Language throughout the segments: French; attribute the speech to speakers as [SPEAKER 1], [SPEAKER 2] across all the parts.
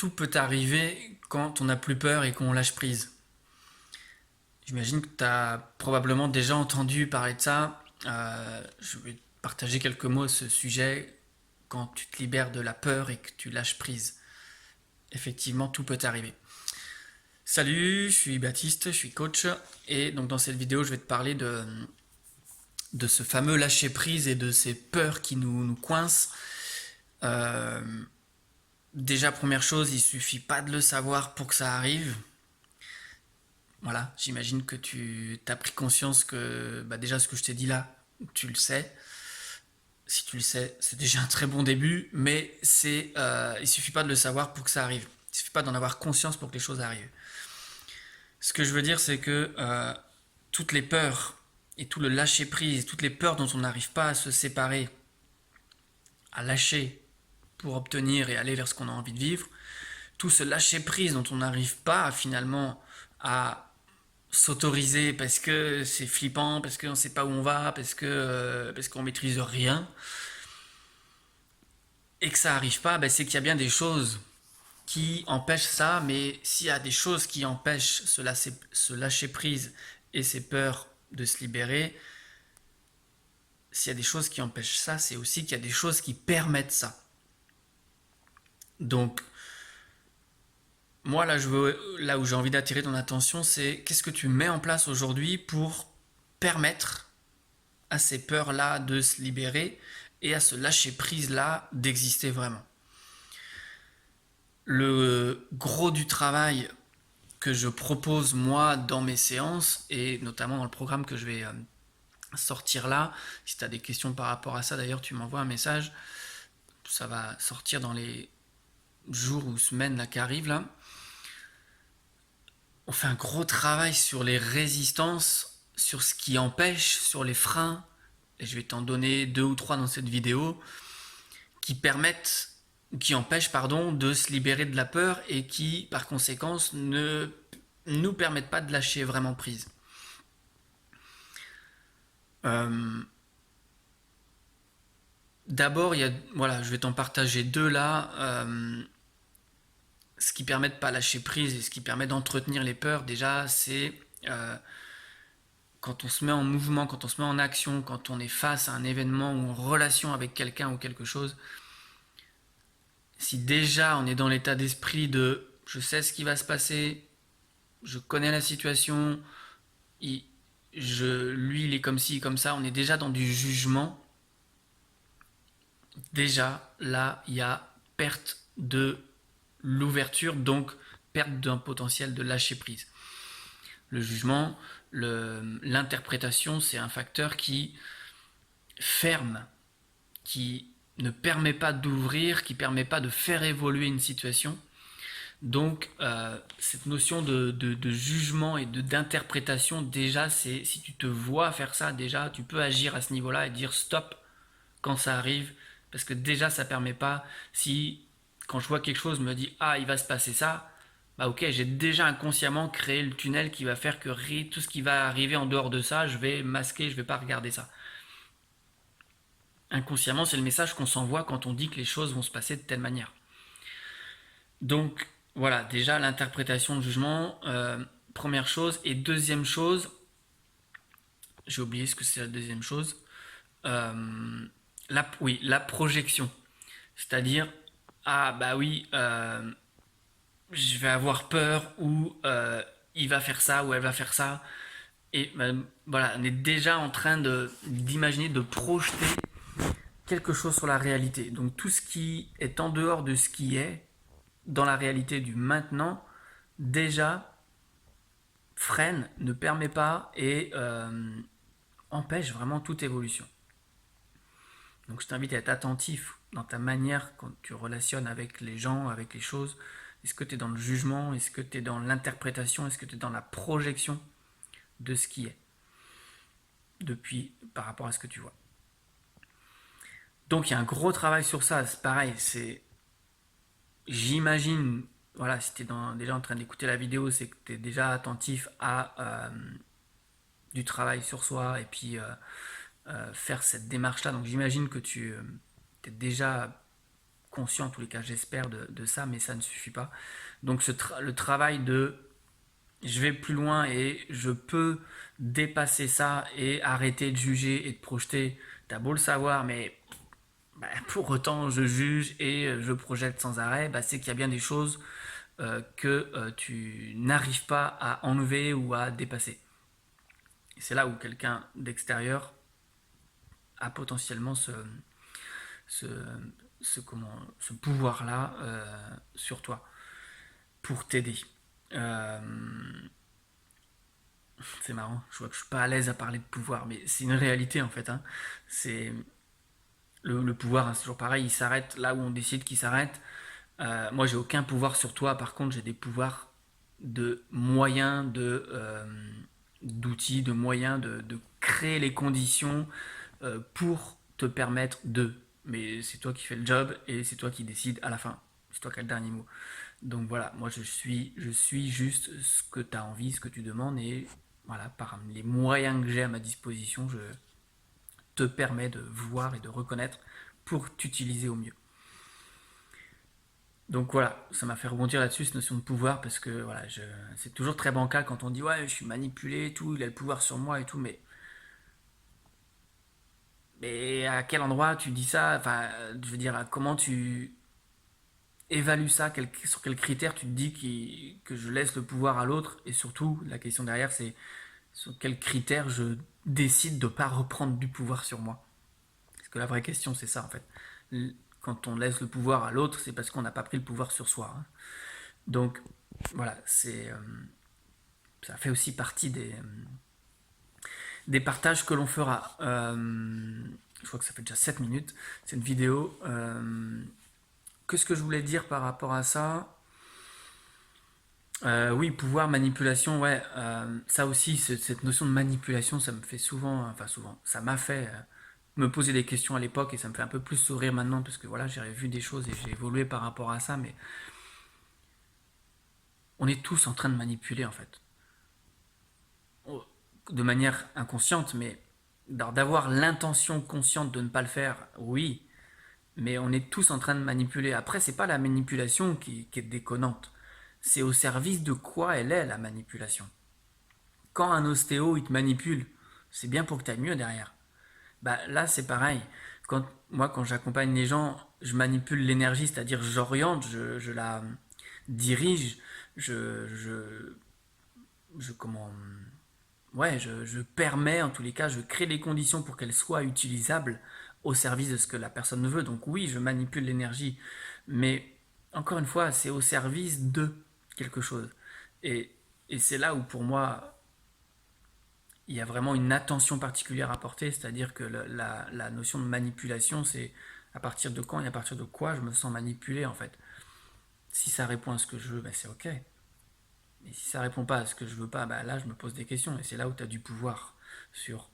[SPEAKER 1] tout peut arriver quand on n'a plus peur et qu'on lâche prise. J'imagine que tu as probablement déjà entendu parler de ça. Je vais partager quelques mots à ce sujet. Quand tu te libères de la peur et que tu lâches prise, effectivement, tout peut arriver. Salut, je suis Baptiste, je suis coach. Et donc dans cette vidéo, je vais te parler de ce fameux lâcher prise et de ces peurs qui nous coincent. Euh, Déjà, première chose, il suffit pas de le savoir pour que ça arrive. Voilà, j'imagine que tu as pris conscience que déjà ce que je t'ai dit là, tu le sais. Si tu le sais, c'est déjà un très bon début, mais il suffit pas de le savoir pour que ça arrive. Il suffit pas d'en avoir conscience pour que les choses arrivent. Ce que je veux dire, c'est que toutes les peurs et tout le lâcher prise, toutes les peurs dont on n'arrive pas à se séparer, à lâcher pour obtenir et aller vers ce qu'on a envie de vivre, tout ce lâcher prise dont on n'arrive pas finalement à s'autoriser parce que c'est flippant, parce qu'on ne sait pas où on va, parce qu'on maîtrise rien, et que ça arrive pas, c'est qu'il y a bien des choses qui empêchent ça. Mais s'il y a des choses qui empêchent ce lâcher prise et ces peurs de se libérer, s'il y a des choses qui empêchent ça, c'est aussi qu'il y a des choses qui permettent ça. Donc, moi, là où j'ai envie d'attirer ton attention, c'est qu'est-ce que tu mets en place aujourd'hui pour permettre à ces peurs-là de se libérer et à ce lâcher-prise-là d'exister vraiment. Le gros du travail que je propose moi dans mes séances, et notamment dans le programme que je vais sortir là, si tu as des questions par rapport à ça d'ailleurs, tu m'envoies un message, ça va sortir dans les jours ou semaines là, qui arrivent là. On fait un gros travail sur les résistances, sur ce qui empêche, sur les freins, et je vais t'en donner 2 ou 3 dans cette vidéo, qui empêchent de se libérer de la peur et qui, par conséquence, ne nous permettent pas de lâcher vraiment prise. D'abord, je vais t'en partager 2 là. Ce qui permet de pas lâcher prise et ce qui permet d'entretenir les peurs, déjà, c'est quand on se met en mouvement, quand on se met en action, quand on est face à un événement ou en relation avec quelqu'un ou quelque chose. Si déjà on est dans l'état d'esprit de je sais ce qui va se passer, je connais la situation, lui il est comme ci, comme ça, on est déjà dans du jugement. Déjà là, il y a perte de l'ouverture, donc perte d'un potentiel de lâcher prise. Le jugement, l'interprétation, c'est un facteur qui ferme, qui ne permet pas d'ouvrir, qui ne permet pas de faire évoluer une situation. Donc cette notion de jugement et d'interprétation, déjà, si tu te vois faire ça, déjà, tu peux agir à ce niveau-là et dire stop quand ça arrive, parce que déjà, ça permet pas, si quand je vois quelque chose, me dit ah, il va se passer ça, ok, j'ai déjà inconsciemment créé le tunnel qui va faire que tout ce qui va arriver en dehors de ça, je vais masquer, je vais pas regarder ça. Inconsciemment, c'est le message qu'on s'envoie quand on dit que les choses vont se passer de telle manière. Donc voilà, déjà l'interprétation de jugement, première chose. Et deuxième chose, j'ai oublié ce que c'est la deuxième chose, la projection. C'est-à-dire, ah bah oui, je vais avoir peur, ou il va faire ça ou elle va faire ça. Et voilà, on est déjà en train d'imaginer, de projeter quelque chose sur la réalité. Donc tout ce qui est en dehors de ce qui est, dans la réalité du maintenant, déjà freine, ne permet pas et empêche vraiment toute évolution. Donc je t'invite à être attentif dans ta manière quand tu relationnes avec les gens, avec les choses. Est-ce que tu es dans le jugement? Est-ce que tu es dans l'interprétation? Est-ce que tu es dans la projection de ce qui est par rapport à ce que tu vois? Donc il y a un gros travail sur ça. C'est pareil, j'imagine, voilà, si tu es déjà en train d'écouter la vidéo, c'est que tu es déjà attentif à du travail sur soi et puis faire cette démarche-là. Donc j'imagine que tu es déjà conscient, en tous les cas j'espère, de ça, mais ça ne suffit pas. Donc le travail de je vais plus loin et je peux dépasser ça et arrêter de juger et de projeter. T'as beau le savoir, mais bah, pour autant je juge et je projette sans arrêt, bah, c'est qu'il y a bien des choses que tu n'arrives pas à enlever ou à dépasser. Et c'est là où quelqu'un d'extérieur a potentiellement ce, ce pouvoir-là sur toi pour t'aider. Euh, c'est marrant, je vois que je suis pas à l'aise à parler de pouvoir, mais c'est une réalité en fait. Hein. C'est le pouvoir, hein, c'est toujours pareil, il s'arrête là où on décide qu'il s'arrête. Moi, j'ai aucun pouvoir sur toi. Par contre, j'ai des pouvoirs de moyens, d'outils, de moyens de créer les conditions pour te permettre de. Mais c'est toi qui fais le job et c'est toi qui décides à la fin. C'est toi qui as le dernier mot. Donc voilà, moi je suis juste ce que tu as envie, ce que tu demandes et voilà, par les moyens que j'ai à ma disposition, je te permets de voir et de reconnaître pour t'utiliser au mieux. Donc voilà, ça m'a fait rebondir là-dessus, cette notion de pouvoir, parce que voilà, c'est toujours très bancal quand on dit ouais, je suis manipulé et tout, il a le pouvoir sur moi et tout, mais à quel endroit tu dis ça? Enfin, je veux dire, comment tu évalues ça? Sur quels critères tu te dis que je laisse le pouvoir à l'autre? Et surtout, la question derrière, c'est sur quels critères je décide de ne pas reprendre du pouvoir sur moi? Parce que la vraie question, c'est ça en fait. Quand on laisse le pouvoir à l'autre, c'est parce qu'on n'a pas pris le pouvoir sur soi. Hein. Donc voilà, ça fait aussi partie des partages que l'on fera. Je crois que ça fait déjà 7 minutes. C'est une vidéo. Qu'est-ce que je voulais dire par rapport à ça? Oui, pouvoir, manipulation, ouais. Ça aussi, cette notion de manipulation, ça me fait souvent, enfin souvent, ça m'a fait me poser des questions à l'époque et ça me fait un peu plus sourire maintenant parce que voilà, j'ai vu des choses et j'ai évolué par rapport à ça, mais on est tous en train de manipuler en fait. De manière inconsciente, mais d'avoir l'intention consciente de ne pas le faire, oui, mais on est tous en train de manipuler. Après, c'est pas la manipulation qui est déconnante. C'est au service de quoi elle est la manipulation. Quand un ostéo il te manipule, c'est bien pour que tu ailles mieux derrière. Bah là c'est pareil. Quand j'accompagne les gens, je manipule l'énergie, c'est-à-dire j'oriente, je la dirige, je, comment ouais, je permets, en tous les cas, je crée les conditions pour qu'elle soit utilisable au service de ce que la personne veut. Donc oui, je manipule l'énergie, mais encore une fois, c'est au service de quelque chose. Et, et c'est là où pour moi, il y a vraiment une attention particulière à porter, c'est-à-dire que la notion de manipulation, c'est à partir de quand et à partir de quoi je me sens manipulé en fait. Si ça répond à ce que je veux, ben c'est ok. Et si ça répond pas à ce que je veux pas, bah là je me pose des questions. Et c'est là où tu as du pouvoir sur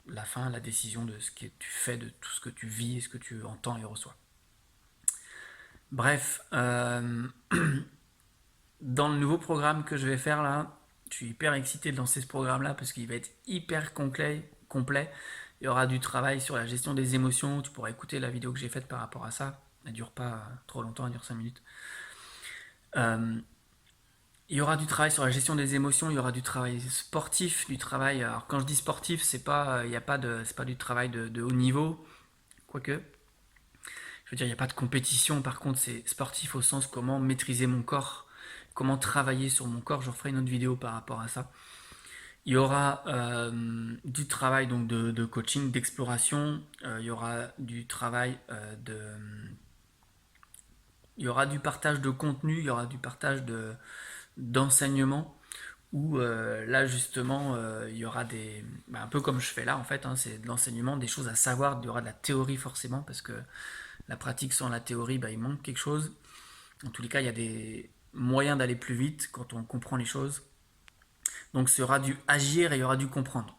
[SPEAKER 1] la fin, la décision de ce que tu fais, de tout ce que tu vis et ce que tu entends et reçois. Bref, dans le nouveau programme que je vais faire là, je suis hyper excité de lancer ce programme là parce qu'il va être hyper complet. Il y aura du travail sur la gestion des émotions. Tu pourras écouter la vidéo que j'ai faite par rapport à ça. Elle dure pas trop longtemps, elle dure 5 minutes. Euh, Il y aura du travail sur la gestion des émotions, il y aura du travail sportif, du travail. Alors quand je dis sportif, c'est pas, il y a pas de, c'est pas du travail de haut niveau, quoique. Je veux dire, il n'y a pas de compétition. Par contre, c'est sportif au sens comment maîtriser mon corps, comment travailler sur mon corps. Je referai une autre vidéo par rapport à ça. Il y aura du travail donc de coaching, d'exploration. Il y aura du travail il y aura du partage de contenu, il y aura du partage d'enseignement où là justement il y aura un peu comme je fais là en fait, hein, c'est de l'enseignement, des choses à savoir, il y aura de la théorie forcément parce que la pratique sans la théorie, il manque quelque chose. En tous les cas, il y a des moyens d'aller plus vite quand on comprend les choses. Donc il y aura du agir et il y aura du comprendre.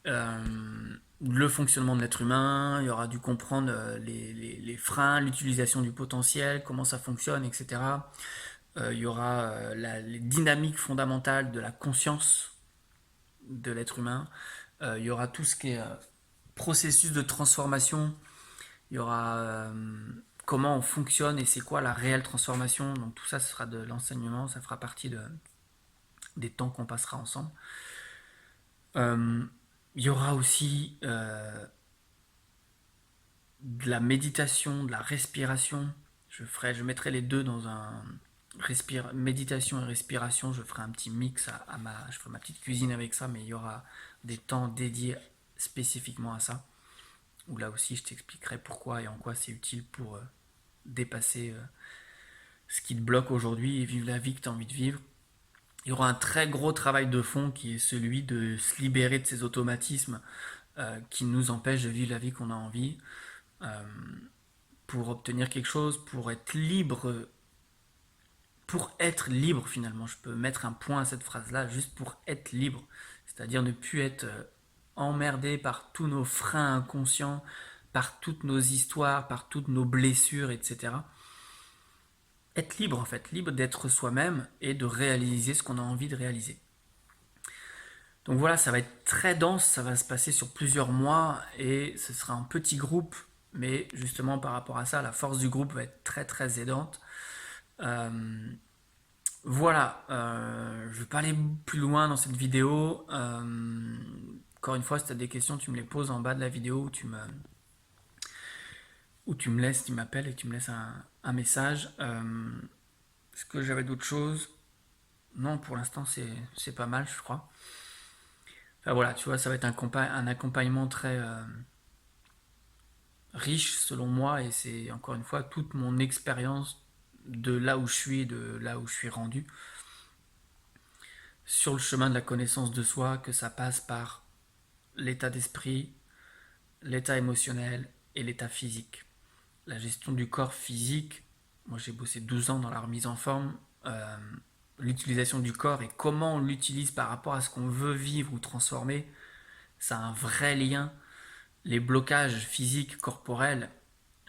[SPEAKER 1] Euh, le fonctionnement de l'être humain, il y aura du comprendre les freins, l'utilisation du potentiel, comment ça fonctionne, etc. Il y aura les dynamiques fondamentales de la conscience de l'être humain. Il y aura tout ce qui est processus de transformation. Il y aura comment on fonctionne et c'est quoi la réelle transformation. Donc tout ça, ce sera de l'enseignement, ça fera partie des temps qu'on passera ensemble. Il y aura aussi de la méditation, de la respiration. Je mettrai les deux dans un méditation et respiration. Je ferai un petit mix je ferai ma petite cuisine avec ça, mais il y aura des temps dédiés spécifiquement à ça. Où là aussi, je t'expliquerai pourquoi et en quoi c'est utile pour dépasser ce qui te bloque aujourd'hui et vivre la vie que tu as envie de vivre. Il y aura un très gros travail de fond qui est celui de se libérer de ces automatismes qui nous empêchent de vivre la vie qu'on a envie. Euh, pour obtenir quelque chose, pour être libre finalement. Je peux mettre un point à cette phrase-là, juste pour être libre. C'est-à-dire ne plus être emmerdé par tous nos freins inconscients, par toutes nos histoires, par toutes nos blessures, etc. Être libre en fait, libre d'être soi-même et de réaliser ce qu'on a envie de réaliser. Donc voilà, ça va être très dense, ça va se passer sur plusieurs mois et ce sera un petit groupe, mais justement par rapport à ça, la force du groupe va être très très aidante. Euh, voilà, je ne vais pas aller plus loin dans cette vidéo. Encore une fois, si tu as des questions, tu me les poses en bas de la vidéo ou tu me laisses, tu m'appelles et tu me laisses un message. Est-ce que j'avais d'autres choses? Non, pour l'instant, c'est pas mal, je crois. Enfin voilà, tu vois, ça va être un accompagnement très riche selon moi et c'est encore une fois toute mon expérience de là où je suis, de là où je suis rendu sur le chemin de la connaissance de soi, que ça passe par l'état d'esprit, l'état émotionnel et l'état physique. La gestion du corps physique, moi j'ai bossé 12 ans dans la remise en forme, l'utilisation du corps et comment on l'utilise par rapport à ce qu'on veut vivre ou transformer, ça a un vrai lien. Les blocages physiques, corporels,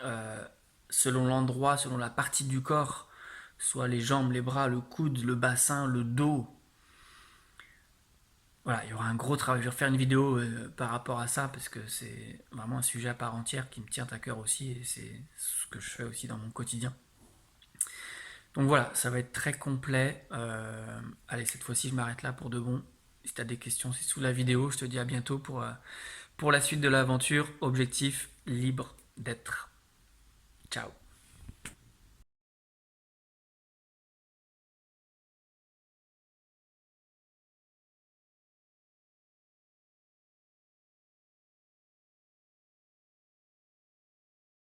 [SPEAKER 1] euh, selon l'endroit, selon la partie du corps, soit les jambes, les bras, le coude, le bassin, le dos. Voilà, il y aura un gros travail. Je vais refaire une vidéo par rapport à ça parce que c'est vraiment un sujet à part entière qui me tient à cœur aussi et c'est ce que je fais aussi dans mon quotidien. Donc voilà, ça va être très complet. Allez, cette fois-ci, je m'arrête là pour de bon. Si tu as des questions, c'est sous la vidéo. Je te dis à bientôt pour la suite de l'aventure. Objectif libre d'être. Ciao.